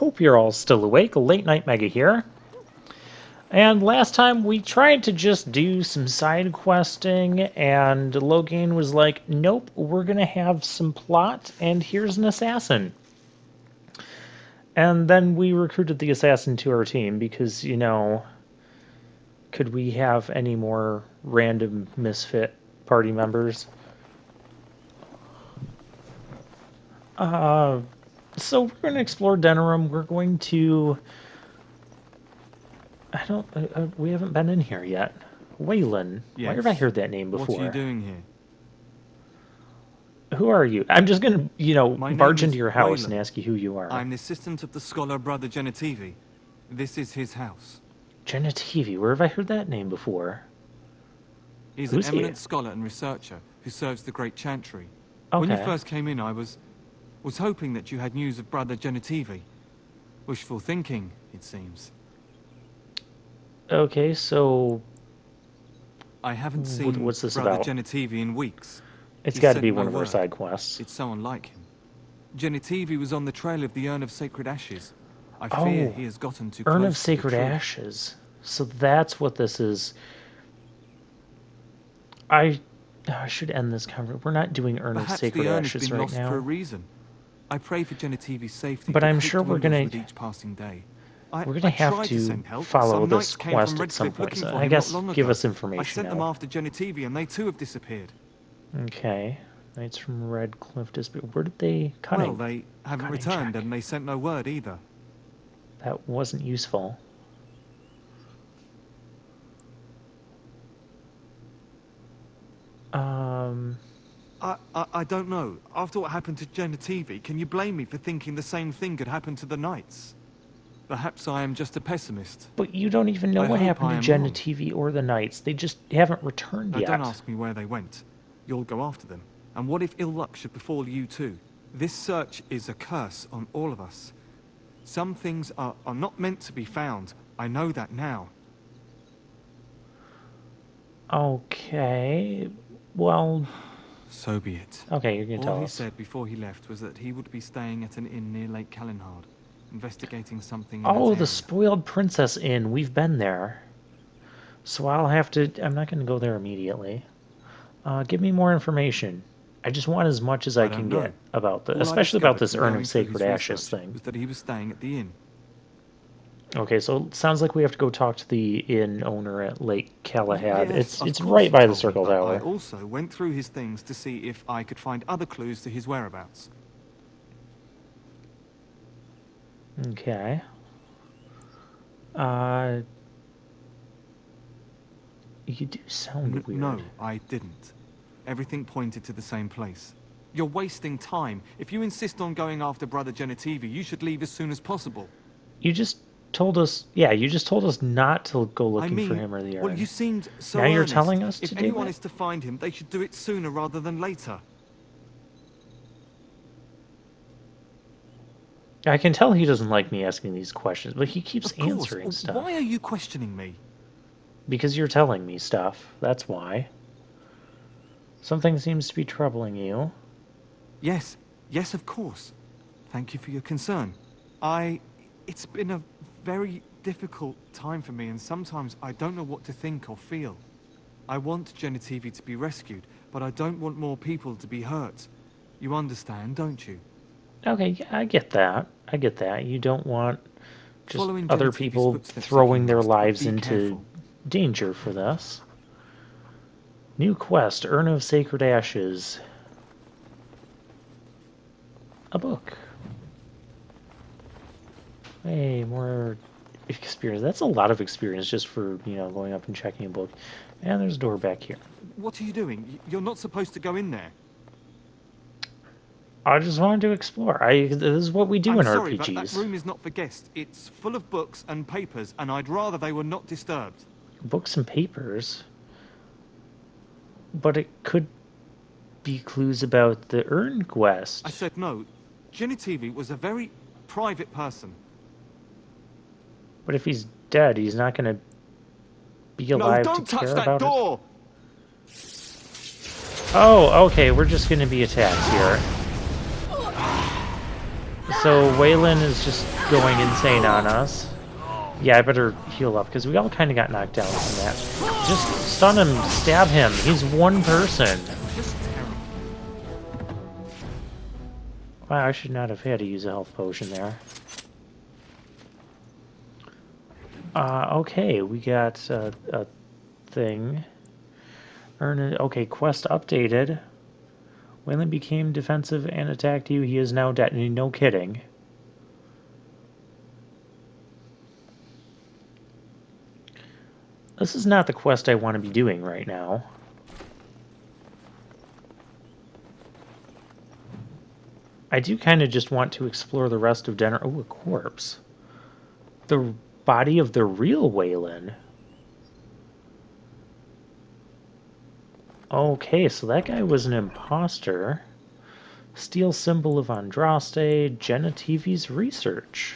hope you're all still awake. Late Night Mega here. And last time we tried to just do some side questing, and Logan was like, nope, we're going to have some plot, and here's an assassin. And then we recruited the assassin to our team because, you know, could we have any more random misfit party members? So we're going to explore Denerim. We're going to... we haven't been in here yet. Waylon. Yes. Why have I heard that name before? What are you doing here? Who are you? I'm just going to, you know, barge into your house Waylon. and ask you who you are. I'm the assistant of the scholar Brother Genetivi. This is his house. Genetivi. Where have I heard that name before? He's Who's an eminent he? scholar and researcher who serves the Great Chantry. Okay. When you first came in, I was hoping that you had news of Brother Genetivi. Wishful thinking, it seems. Okay, so... I haven't seen what's this Brother about? Genetivi in weeks. It's He got to sent be no one of our word. side quests. It's so unlike him. Genetivi was on the trail of the Urn of Sacred Ashes. I fear he has gotten too close Urn to of the Sacred truth. Ashes. So that's what this is. I should end this conversation. We're not doing Urn Perhaps of Sacred the urn Ashes has been right lost now. for a reason. I pray for Genetivi's safety. But I'm hope sure we're dwindles gonna- with each passing day. We're going to have tried to send help. follow Some this knights came quest from at some Redcliffe point. looking So for I him guess not long give ago. us information I sent them now. after Genetivi and they too have disappeared. Okay. Knights from Redcliffe disappeared. Where did they... Cunning. Well, they haven't Cunning returned check. and they sent no word either. That wasn't useful. I don't know. After what happened to Genetivi, can you blame me for thinking the same thing could happen to the knights? Perhaps I am just a pessimist. But you don't even know I what hope happened I to am Jenna wrong. TV or the Knights. They just haven't returned Now, yet. don't ask me where they went. You'll go after them. And what if ill luck should befall you too? This search is a curse on all of us. Some things are not meant to be found. I know that now. Okay. Well, So be it. okay, you're going to All tell he us. said before he left was that he would be staying at an inn near Lake Calenhard, investigating something in Oh, that the area. Spoiled Princess Inn. We've been there. So I'll have to... I'm not going to go there immediately. Give me more information. I just want as much as I can don't know. get about the... All I Especially about discovered this from Urn going of through Sacred his Ashes research thing. was that he was staying at the inn. Okay, so it sounds like we have to go talk to the inn owner at Lake Calenhard. Yes, of It's course right he by the told me, Circle but I Tower. also went through his things to see if I could find other clues to his whereabouts. Okay. You do sound weird. No, I didn't. Everything pointed to the same place. You're wasting time. If you insist on going after Brother Genetivi, you should leave as soon as possible. You just told us... Yeah, you just told us not to go I looking mean, for him or the well, urn. you seemed so Now you're earnest. telling us to If do anyone it? is to find him, they should do it sooner rather than later. I can tell he doesn't like me asking these questions, but he keeps Of course. answering stuff. Why are you questioning me? Because you're telling me stuff. That's why. Something seems to be troubling you. Yes, yes, of course. Thank you for your concern. It's been a very difficult time for me, and sometimes I don't know what to think or feel. I want Genetivi to be rescued, but I don't want more people to be hurt. You understand, don't you? Okay, yeah, I get that. I get that. You don't want just Following other Genetivi's people footsteps throwing if you their must, but lives be into careful. danger for this. New quest, Urn of Sacred Ashes. A book. Hey, more experience. That's a lot of experience just for, you know, going up and checking a book. And there's a door back here. What are you doing? You're not supposed to go in there. I just wanted to explore. This is what we do I'm in sorry, RPGs. but that room is not for guests. It's full of books and papers, and I'd rather they were not disturbed. Books and papers. But it could be clues about the urn quest. I said no. Genetivi was a very private person. But if he's dead, he's not going to be alive No, don't to care touch that about door! it. Oh, okay, we're just going to be attacked here. So Waylon is just going insane on us. Yeah, I better heal up, because we all kind of got knocked down from that. Just stun him, stab him. He's one person. Wow, I should not have had to use a health potion there. Okay, we got a thing. Okay, quest updated. Waylon became defensive and attacked you. He is now dead. No kidding. This is not the quest I want to be doing right now. I do kind of just want to explore the rest of Denner. Oh, a corpse. The body of the real Waylon. Okay, so that guy was an imposter. Steel symbol of Andraste, Genetivi's research.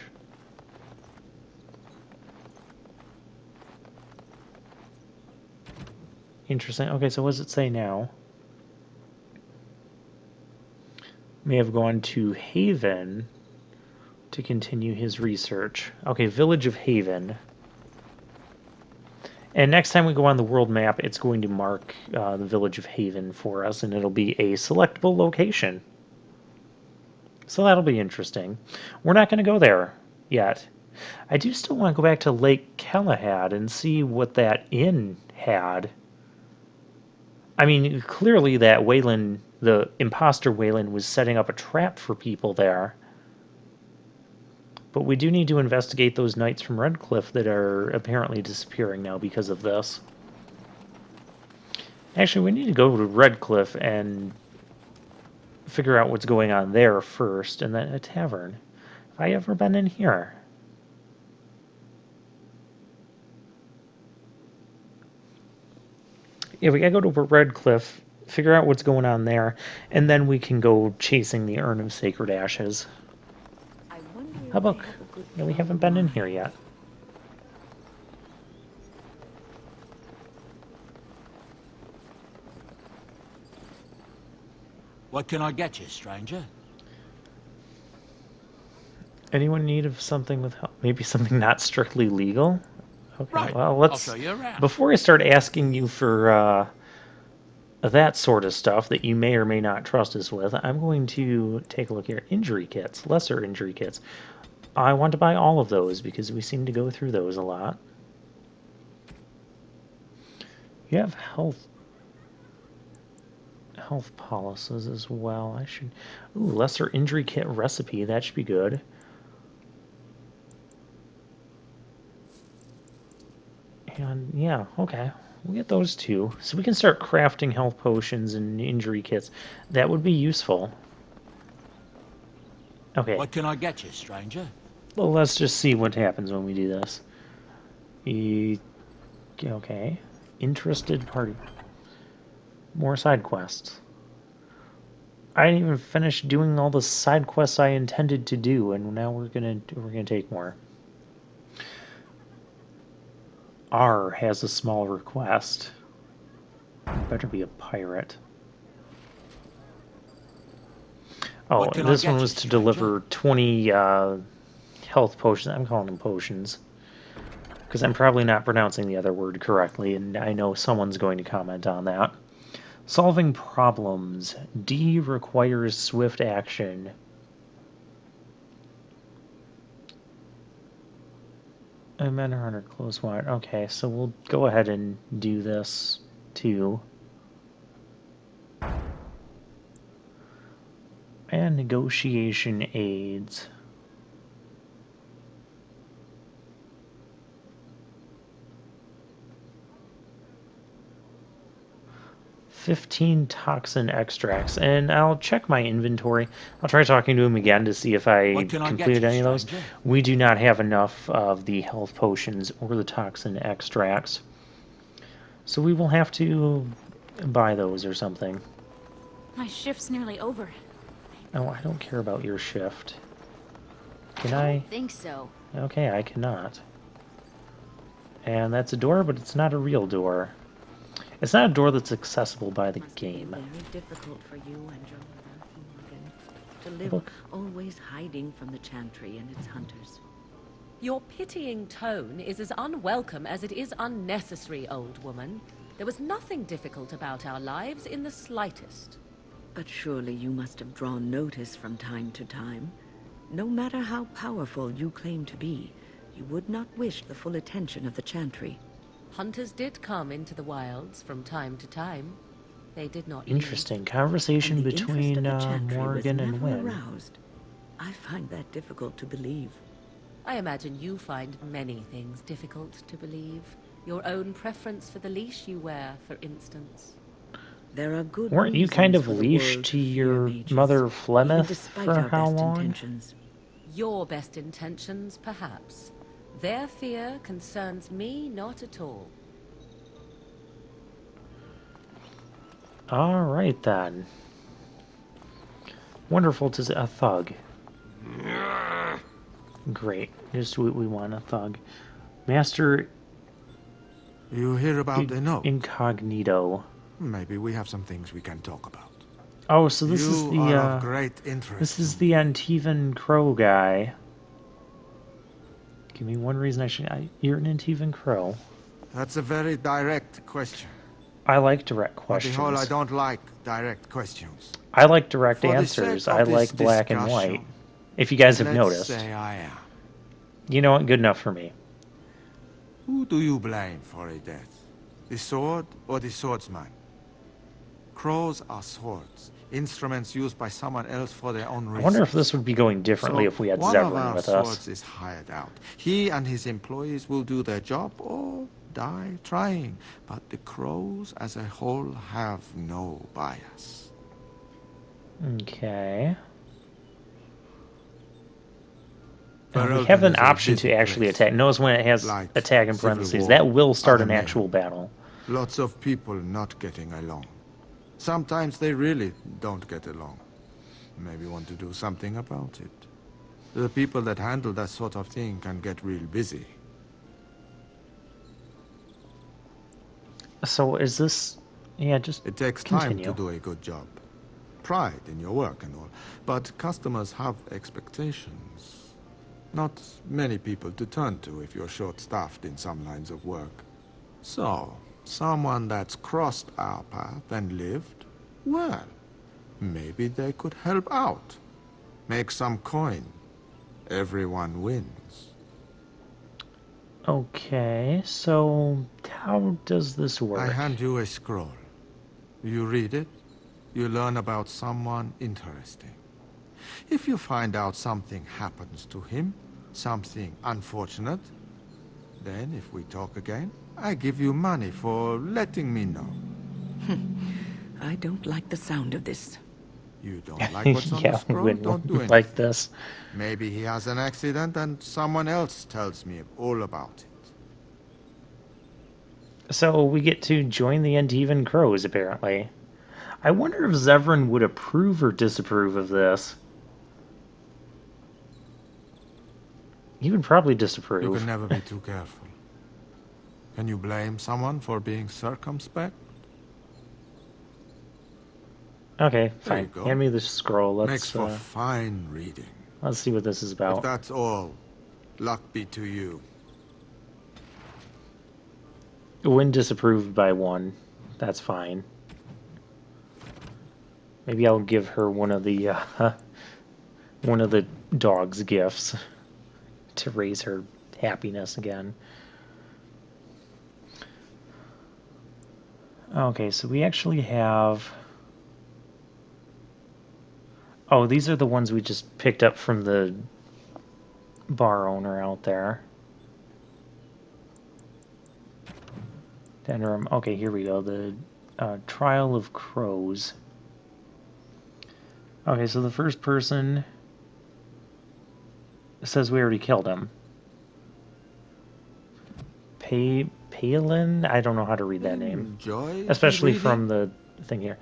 Interesting. Okay, so what does it say now? May have gone to Haven to continue his research. Okay, Village of Haven. And next time we go on the world map, it's going to mark the Village of Haven for us, and it'll be a selectable location. So that'll be interesting. We're not going to go there yet. I do still want to go back to Lake Kelahad and see what that inn had. I mean, clearly that Waylon, the imposter Waylon, was setting up a trap for people there. But we do need to investigate those knights from Redcliffe that are apparently disappearing now because of this. Actually, we need to go to Redcliffe and figure out what's going on there first, and then a tavern. Have I ever been in here? Yeah, we gotta go to Redcliffe, figure out what's going on there, and then we can go chasing the Urn of Sacred Ashes. How about... Yeah, we haven't been in here yet. What can I get you, stranger? Anyone in need of something with help? Maybe something not strictly legal? Okay, Right. well, let's... I'll show you around. Before I start asking you for that sort of stuff that you may or may not trust us with, I'm going to take a look here. Injury kits, lesser injury kits. I want to buy all of those because we seem to go through those a lot. You have health policies as well. I should... Ooh, lesser injury kit recipe. That should be good. And yeah, okay. We'll get those two. So we can start crafting health potions and injury kits. That would be useful. Okay. What can I get you, stranger? Well, let's just see what happens when we do this. Okay. Interested party. More side quests. I didn't even finish doing all the side quests I intended to do, and now we're gonna take more. R has a small request. Better be a pirate. Oh, this one was to deliver 20 health potions. I'm calling them potions. Because I'm probably not pronouncing the other word correctly, and I know someone's going to comment on that. Solving problems. D requires swift action. A men are under close watch. Okay, so we'll go ahead and do this too. And negotiation aids. $15 toxin extracts, and I'll check my inventory. I'll try talking to him again to see if I completed any of those. We do not have enough of the health potions or the toxin extracts, so we will have to buy those or something. My shift's nearly over. Oh, I don't care about your shift. Can I I? don't think so. Okay, I cannot. And that's a door, but it's not a real door. It's not a door that's accessible by the game. Very difficult for you, Andromeda, to live Look. always hiding from the Chantry and its hunters. Your pitying tone is as unwelcome as it is unnecessary, old woman. There was nothing difficult about our lives in the slightest. But surely you must have drawn notice from time to time. No matter how powerful you claim to be, you would not wish the full attention of the Chantry. Hunters did come into the wilds from time to time. They did not leave. Interesting conversation And the interest between of the Chantry was Morgan and never Wynn. aroused. I find that difficult to believe. I imagine you find many things difficult to believe. Your own preference for the leash you wear, for instance. There are good Weren't you kind reasons of for the leashed world to fear your mages, mother even Flemeth despite for our how best long? intentions. Your best intentions, perhaps. Their fear concerns me not at all. All right then. Wonderful to see a thug. Great, just what we want, a thug. Master You hear about the note? Incognito. Maybe we have some things we can talk about. Oh, so this you is the are of great interest. this is to the me. Antivan Crow guy. Give me one reason I should. You're an Antivan Crow. That's a very direct question. I like direct On questions. the whole, I don't like direct questions. I like direct For the answers. sake of I this like black and discussion, white. If you guys have Let's noticed. say I am. You know what? Good enough for me. Who do you blame for a death? The sword or the swordsman? Crows are swords, instruments used by someone else for their own reasons. I wonder if this would be going differently So if we had one of Zevran our with swords us. is hired out. He and his employees will do their job or die trying. But the crows as a whole have no bias. Okay. Ferelden We have an is a option busy to actually place. attack. Notice when it has Like attack in Civil parentheses. War, That will start an other actual mayhem. battle. Lots of people not getting along. Sometimes they really don't get along. Maybe want to do something about it. The people that handle that sort of thing can get real busy. So is this... Yeah, just It takes continue. time to do a good job. Pride in your work and all. But customers have expectations. Not many people to turn to if you're short-staffed in some lines of work. So, someone that's crossed our path and lived, well, maybe they could help out. Make some coin. Everyone wins. Okay, so how does this work? I hand you a scroll. You read it, you learn about someone interesting. If you find out something happens to him, something unfortunate, then if we talk again, I give you money for letting me know. I don't like the sound of this. You don't like what's on the Yeah, we scroll? wouldn't Don't do anything. like this. Maybe he has an accident and someone else tells me all about it. So we get to join the Antivan Crows, apparently. I wonder if Zevran would approve or disapprove of this. He would probably You disapprove. can never be too careful. Can you blame someone for being circumspect? Okay, There you fine. go. Hand me the scroll. Makes Let's for fine reading. let's see what this is If about. that's all, luck be to you. When disapproved by one, that's fine. Maybe I'll give her one of the dog's gifts to raise her happiness again. Okay, so we actually have... Oh, these are the ones we just picked up from the bar owner out there. Dendrum. Okay, here we go. The Trial of Crows. Okay, so the first person says we already killed him. Palin? I don't know how to read that name. Enjoy Especially reading? from the thing here.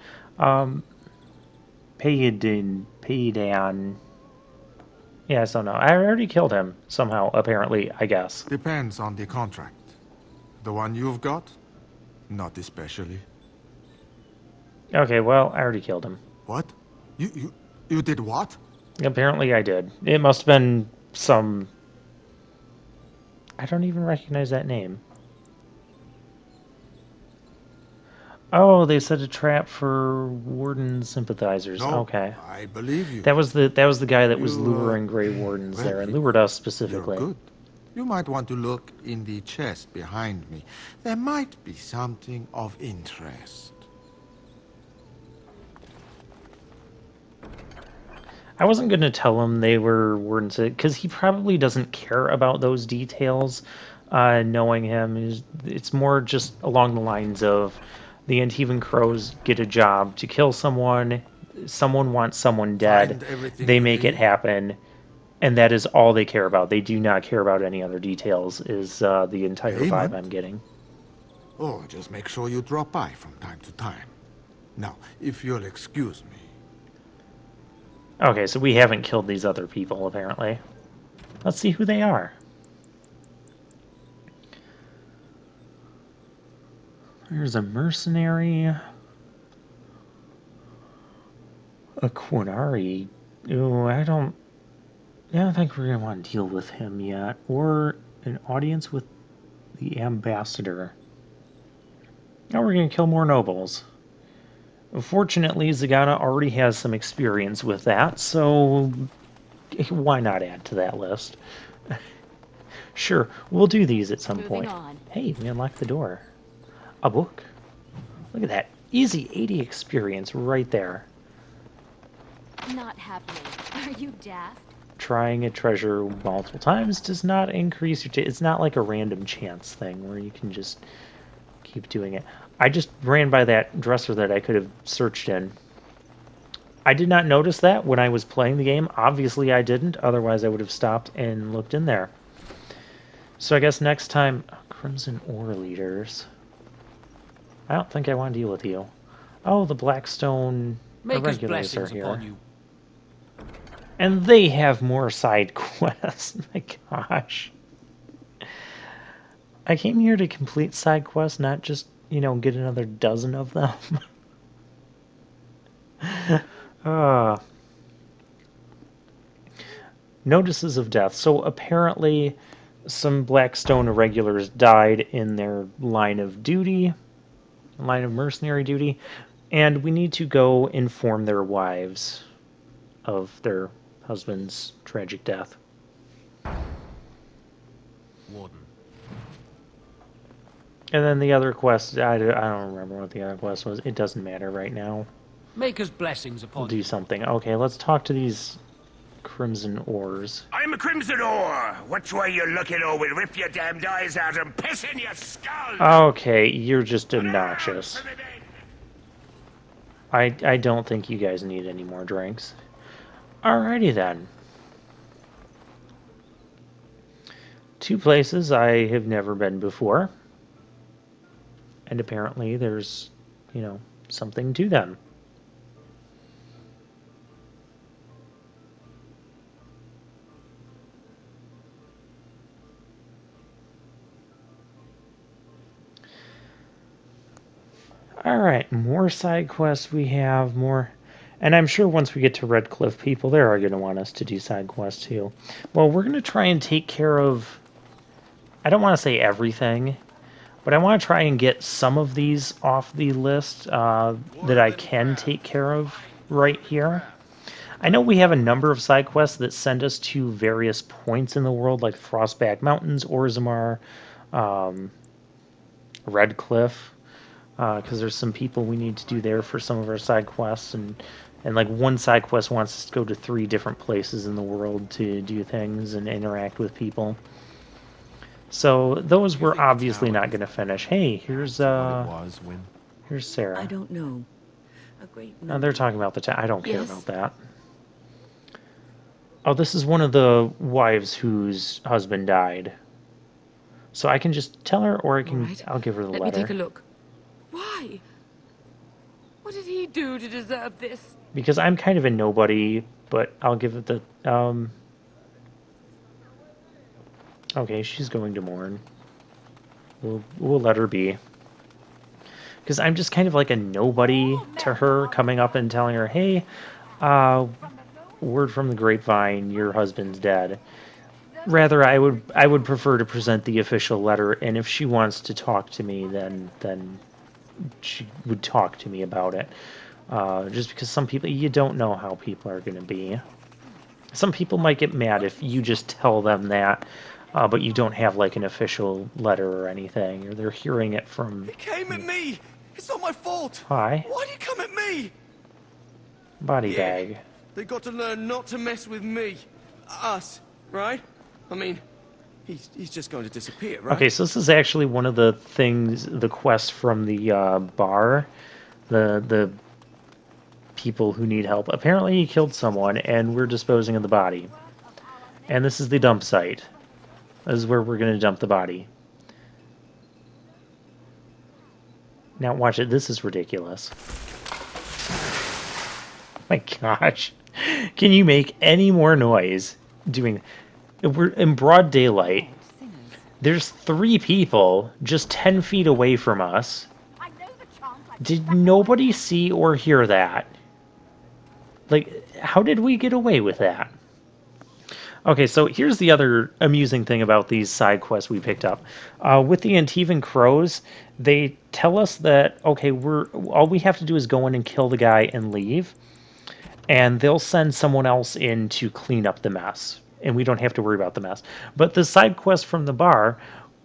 Paydan. Yeah, so no. I already killed him somehow, apparently, I guess. Depends on the contract. The one you've got? Not especially. Okay, well, I already killed him. What? You did what? Apparently I did. It must have been some... I don't even recognize that name. Oh, they set a trap for Warden sympathizers. No, Okay. I believe you. That was the guy that was You, luring Grey Wardens well, there, and lured us you're specifically. good. You might want to look in the chest behind me. There might be something of interest. I wasn't going to tell him they were Wardens, because he probably doesn't care about those details, knowing him. It's more just along the lines of the Antivan Crows get a job to kill someone, someone wants someone dead, Find everything they you make it need? happen, and that is all they care about. They do not care about any other details, is the entire vibe Payment? I'm getting. Oh, just make sure you drop by from time to time. Now, if you'll excuse me. Okay, so we haven't killed these other people, apparently. Let's see who they are. There's a mercenary. A Quinari. Ooh, I don't think we're going to want to deal with him yet. Or an audience with the ambassador. Now we're going to kill more nobles. Fortunately, Zagana already has some experience with that, so why not add to that list? Sure, we'll do these at some Moving point. on. Hey, we unlocked the door. A book. Look at that. Easy 80 experience right there. Not happening. Are you daft? Trying a treasure multiple times does not increase your... It's not like a random chance thing where you can just keep doing it. I just ran by that dresser that I could have searched in. I did not notice that when I was playing the game. Obviously I didn't, otherwise I would have stopped and looked in there. So I guess next time... Crimson Ore Leaders. I don't think I want to deal with you. Oh, the Blackstone Maker's Irregulars are blessings here. upon you. And they have more side quests. My gosh. I came here to complete side quests, not just, get another dozen of them. Notices of death. So apparently some Blackstone Irregulars died in their line of duty, line of mercenary duty, and we need to go inform their wives of their husband's tragic death. Warden. And then the other quest, I don't remember what the other quest was. It doesn't matter right now. Maker's blessings We'll upon do you. something. Okay, let's talk to these Crimson Ores. I'm a Crimson Ore. Which way you looking, or we'll rip your damned eyes out and piss in your skull? Okay, you're just obnoxious. I don't think you guys need any more drinks. Alrighty then. Two places I have never been before. And apparently there's, something to them. Alright, more side quests we have, more... And I'm sure once we get to Red Cliff, people there are going to want us to do side quests too. Well, we're going to try and take care of... I don't want to say everything, but I want to try and get some of these off the list that I can take care of right here. I know we have a number of side quests that send us to various points in the world, like Frostback Mountains, Orzammar, Red Cliff, because there's some people we need to do there for some of our side quests, and like one side quest wants us to go to 3 different places in the world to do things and interact with people. So those we're obviously not going to finish. Hey, here's Sarah. I don't know. A great Oh, they're talking about the town. I don't care Yes? about that. Oh, this is one of the wives whose husband died. So I can just tell her, or All right. I'll give her the Let letter. me take a look. Why? What did he do to deserve this? Because I'm kind of a nobody, but I'll give it the... Okay, she's going to mourn. We'll let her be. Because I'm just kind of like a nobody to her, coming up and telling her, hey, word from the grapevine, your husband's dead. Rather, I would prefer to present the official letter, and if she wants to talk to me, then she would talk to me about it. Just because some people, you don't know how people are going to be. Some people might get mad if you just tell them that, but you don't have like an official letter or anything, or they're hearing it from. He came at me! It's not my fault! Hi, Why'd he come at me? body bag. They got to learn not to mess with me. Us, right? I mean, he's just going to disappear, right? Okay, so this is actually one of the things, the quests from the bar, the people who need help. Apparently he killed someone, and we're disposing of the body. And this is the dump site. This is where we're going to dump the body. Now watch it. This is ridiculous. My gosh. Can you make any more noise doing... We're in broad daylight. There's 3 people just 10 feet away from us. Did nobody see or hear that? Like, how did we get away with that? Okay, so here's the other amusing thing about these side quests we picked up. With the Antivan Crows, they tell us that, okay, all we have to do is go in and kill the guy and leave, and they'll send someone else in to clean up the mess, and we don't have to worry about the mess. But the side quest from the bar,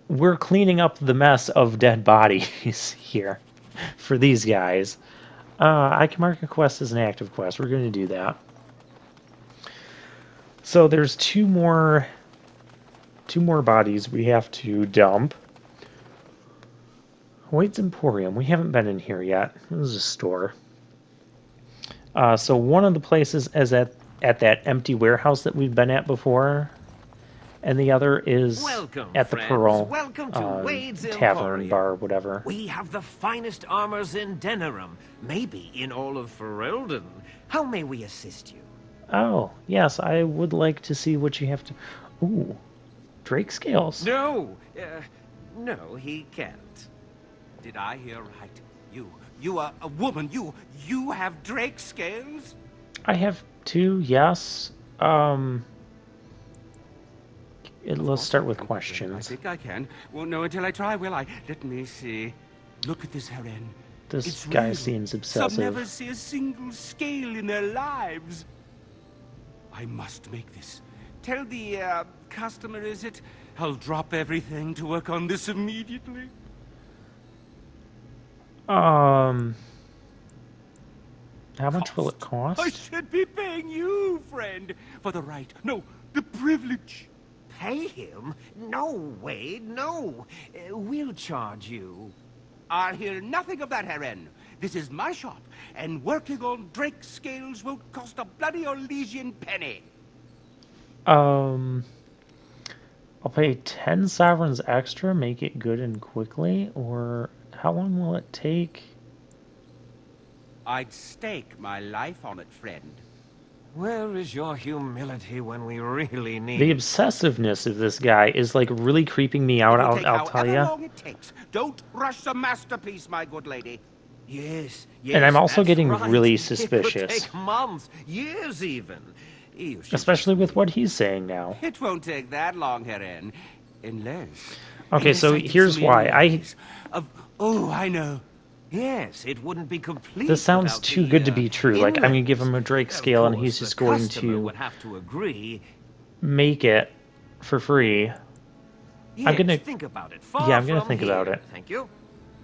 we're cleaning up the mess of dead bodies here for these guys. I can mark a quest as an active quest. We're going to do that. So there's two more bodies we have to dump. Wade's Emporium. We haven't been in here yet. This is a store. So one of the places is at that empty warehouse that we've been at before, and the other is at the Pearl Tavern, bar, whatever. We have the finest armors in Denerim, maybe in all of Ferelden. How may we assist you? Oh, yes, I would like to see what you have to... Ooh, Drake scales. No, no, he can't. Did I hear right? You are a woman. You have Drake scales? I have 2, yes. Let's start with questions. I think I can. Won't know until I try, will I? Let me see. Look at this heron. This guy seems obsessive. Some never see a single scale in their lives. I must make this. Tell the customer, is it? I'll drop everything to work on this immediately. How much will it cost? I should be paying you, friend, for the right, no, the privilege. Pay him? No, Wade, no. We'll charge you. I'll hear nothing of that, Heron. This is my shop, and working on Drake scales won't cost a bloody Orlesian penny. I'll pay 10 sovereigns extra, make it good and quickly, or how long will it take? I'd stake my life on it, friend. Where is your humility when we really need The obsessiveness of this guy is like really creeping me out, I'll tell you. Long it takes. Don't rush the masterpiece, my good lady. Yes, And I'm also that's getting right. really It suspicious. could take months, years even. You should Especially just with what he's saying now. It won't take that long, Heron. Unless... Okay, so I get here's some why. invoice Oh, I know. Yes, it wouldn't be complete. This sounds without too the, good to be true. Like, I'm going to give him a Drake Of scale, and course, he's the just going customer to would have to agree. make it for free. Yes, gonna- think about it. Yeah, I'm gonna from think about here. it. Thank you.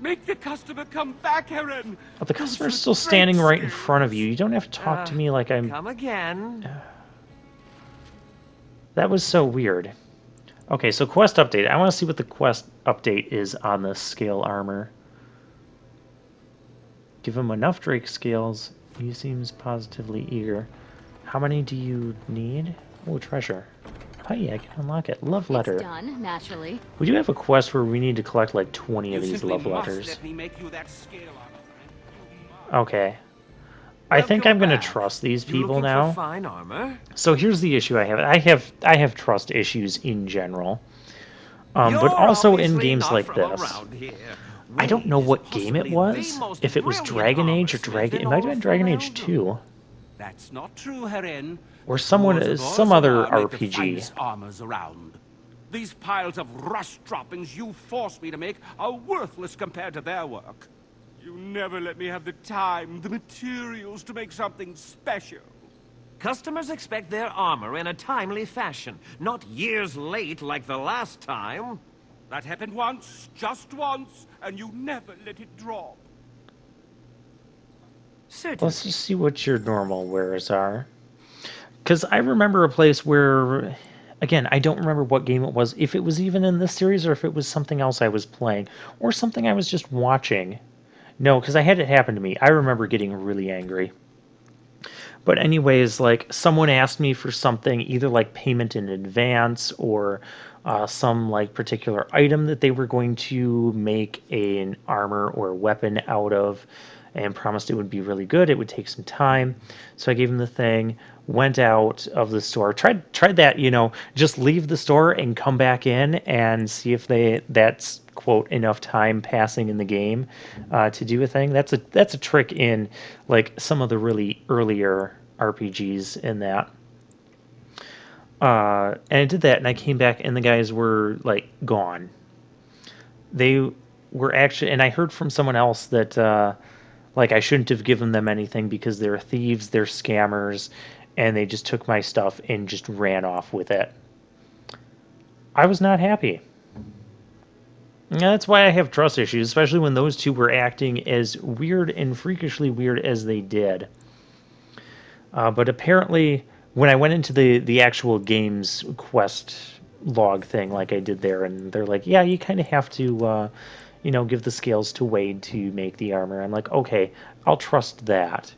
Make the customer come back, Heron. But the customer's still standing right in front of you. You don't have to talk to me like I'm... Come again. That was so weird. Okay, so quest update. I want to see what the quest update is on this scale armor. Give him enough Drake scales. He seems positively eager. How many do you need? Oh, treasure. Oh yeah, I can unlock it. Love letter. It's done, naturally. We do have a quest where we need to collect like 20 of You these simply love must letters. let me make you that scale armor, friend. You must. Okay. I think I'm Welcome gonna back. trust these You people looking now. For fine armor? So here's the issue I have. I have trust issues in general. But You're also in obviously games not like from this. around here. I don't know Wade is what game it possibly was. the most If it was brilliant Dragon Age or armorsmith Dragon... It in might have all been of Dragon Age Ferelden. 2. That's not true, Herin. Or The floors of some other Orzammar make the RPG. finest armors around. These piles of rust droppings you forced me to make are worthless compared to their work. You never let me have the time, the materials to make something special. Customers expect their armor in a timely fashion, not years late like the last time. That happened once, just once, and you never let it drop. Certainly. Let's just see what your normal wares are. Because I remember a place where, again, I don't remember what game it was, if it was even in this series or if it was something else I was playing, or something I was just watching. No, because I had it happen to me. I remember getting really angry. But anyways, like, someone asked me for something, either like payment in advance or some like particular item that they were going to make an armor or weapon out of, and promised it would be really good. It would take some time. So I gave them the thing, went out of the store, tried that, just leave the store and come back in and see if that's quote enough time passing in the game to do a thing. That's a trick in like some of the really earlier RPGs in that. And I did that, and I came back, and the guys were like gone. They were actually, and I heard from someone else that like I shouldn't have given them anything because they're thieves, they're scammers, and they just took my stuff and just ran off with it. I was not happy. And that's why I have trust issues, especially when those two were acting as weird and freakishly weird as they did. But apparently, when I went into the actual game's quest log thing, like I did there, and they're like, yeah, you kind of have to, give the scales to Wade to make the armor. I'm like, okay, I'll trust that.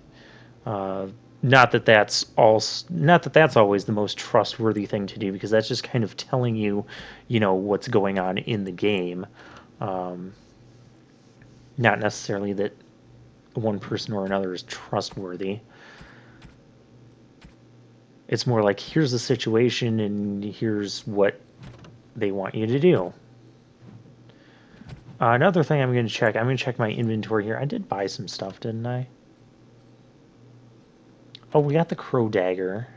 Not that that's always the most trustworthy thing to do, because that's just kind of telling you, what's going on in the game. Not necessarily that one person or another is trustworthy. It's more like, here's the situation and here's what they want you to do. Another thing I'm going to check my inventory here. I did buy some stuff, didn't I? Oh, we got the Crow Dagger.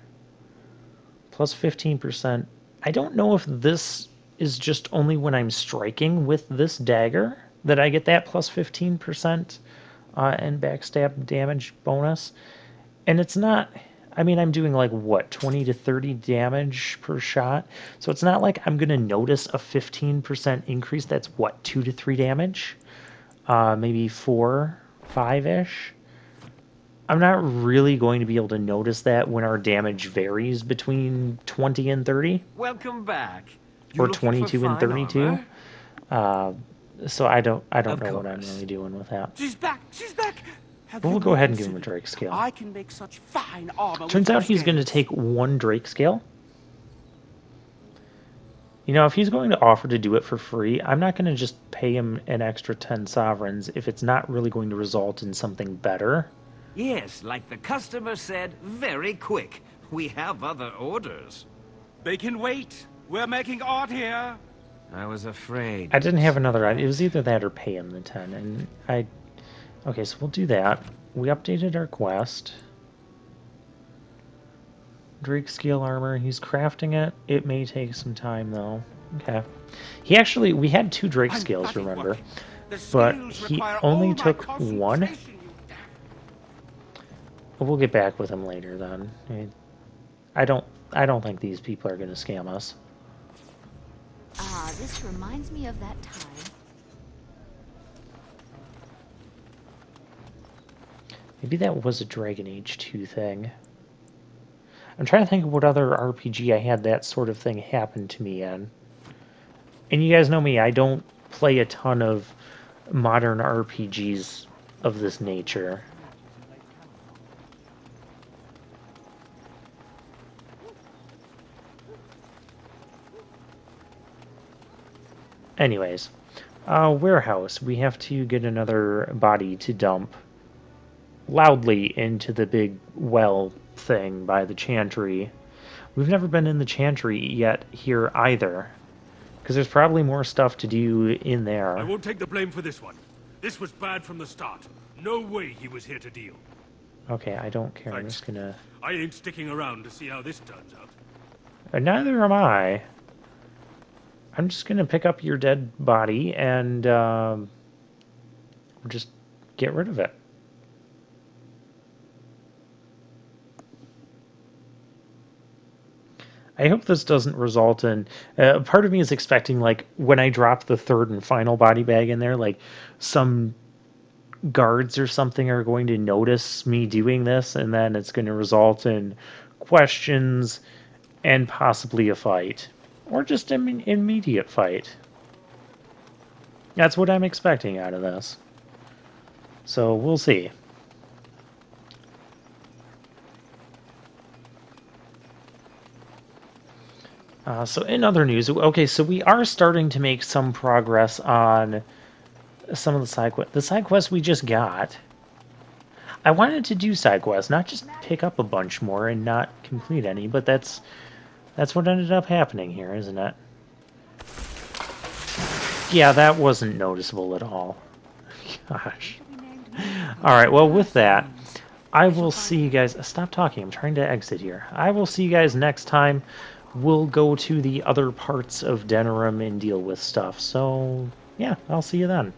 Plus 15%. I don't know if this is just only when I'm striking with this dagger that I get that plus 15% and backstab damage bonus. And it's not... I'm doing like, what, 20 to 30 damage per shot? So it's not like I'm going to notice a 15% increase. That's, what, 2 to 3 damage? Maybe 4, 5-ish? I'm not really going to be able to notice that when our damage varies between 20 and 30. Welcome back. Or 22 and 32. So I don't know what I'm really doing with that. She's back! She's back! But we'll go ahead and give him a Drake scale. I can make such fine armor. Turns out he's going to take 1 Drake scale. If he's going to offer to do it for free, I'm not going to just pay him an extra 10 sovereigns if it's not really going to result in something better. Yes, like the customer said, very quick. We have other orders. They can wait. We're making art here. I was afraid. I didn't have another item. It was either that or pay him the 10, and Okay, so we'll do that. We updated our quest. Drake scale armor. He's crafting it. It may take some time, though. Okay. We had 2 Drake scales, remember? But he only took 1. We'll get back with him later, then. I don't think these people are going to scam us. This reminds me of that time. Maybe that was a Dragon Age 2 thing. I'm trying to think of what other RPG I had that sort of thing happen to me in. And you guys know me, I don't play a ton of modern RPGs of this nature. Anyways, warehouse. We have to get another body to dump loudly into the big well thing by the chantry. We've never been in the chantry yet here either, because there's probably more stuff to do in there. I won't take the blame for this one. This was bad from the start. No way he was here to deal. Okay, I don't care. I'm Right. just gonna... I ain't sticking around to see how this turns out. Neither am I. I'm just gonna pick up your dead body and just get rid of it. I hope this doesn't result in... part of me is expecting, like, when I drop the third and final body bag in there, like, some guards or something are going to notice me doing this, and then it's going to result in questions and possibly a fight. Or just an immediate fight. That's what I'm expecting out of this. So we'll see. So in other news, okay, so we are starting to make some progress on some of the side quests. The side quests we just got. I wanted to do side quests, not just pick up a bunch more and not complete any, but that's what ended up happening here, isn't it? Yeah, that wasn't noticeable at all. Gosh. Alright, well with that, I will see you guys... Stop talking, I'm trying to exit here. I will see you guys next time. We'll go to the other parts of Denerim and deal with stuff. So, yeah, I'll see you then.